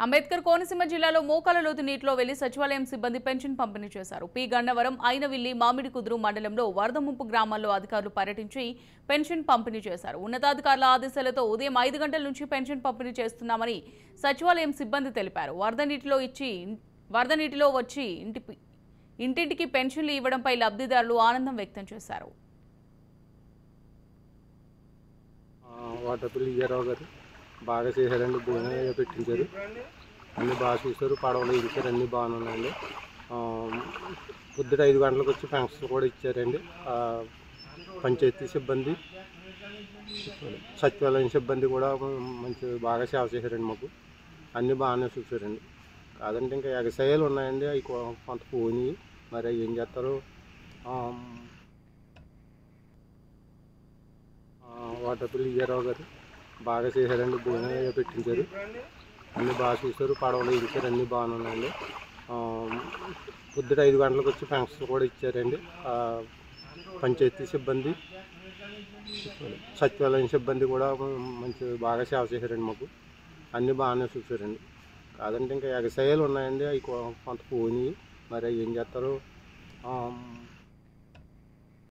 అంబేద్కర్ కోనసీమ జిల్లాలో మోకాల లోతు నీటిలో వెళ్లి సచివాలయం సిబ్బంది పెన్షన్ పంపిణీ చేశారు. పి గన్నవరం, ఐనవిల్లి, మామిడి కుదురు మండలంలో వరద ముంపు గ్రామాల్లో అధికారులు పర్యటించి పెన్షన్ పంపిణీ చేశారు. ఉన్నతాధికారుల ఆదేశాలతో ఉదయం 5 గంటల నుంచి పెన్షన్ పంపిణీ చేస్తున్నామని సచివాలయం సిబ్బంది తెలిపారు. వరద నీటిలో వచ్చి ఇంటింటికి పెన్షన్లు ఇవ్వడంపై లబ్ధిదారులు ఆనందం వ్యక్తం చేశారు. వాటర్పల్లి ఇయ్యారావు గారు బాగా చేశారండి. భోజనం పెట్టించారు, అన్నీ బాగా చూశారు, పడవలు ఇచ్చారు, అన్నీ బాగానే ఉన్నాయండి. పొద్దుట 5 గంటలకు వచ్చి పెన్షన్ కూడా ఇచ్చారండి. పంచాయతీ సిబ్బంది, సచివాలయం సిబ్బంది కూడా మంచి బాగా సేవ చేశారండి. మాకు అన్నీ బాగానే చూశారండి. కాదంటే ఇంకా ఎగసాయాలు ఉన్నాయండి, అవి కొంత పోయి మరి ఏం చేస్తారో. వాటర్పల్లి ఇయ్యారావు గారు బాగా చేశారండి. భోజనం పెట్టించారు, అన్నీ బాగా చూశారు, పడవలు ఇచ్చారు, అన్నీ బాగానే ఉన్నాయండి. పొద్దుట 5 గంటలకు వచ్చి పెన్షన్ కూడా ఇచ్చారండి. పంచాయతీ సిబ్బంది, సచివాలయం సిబ్బంది కూడా మంచి బాగా సేవ చేశారండి. మాకు అన్నీ బాగానే చూశారండి. కాదంటే ఇంకా ఎగసాయాలు ఉన్నాయండి, అవి కొంత పోయి మరి ఏం చేస్తారో.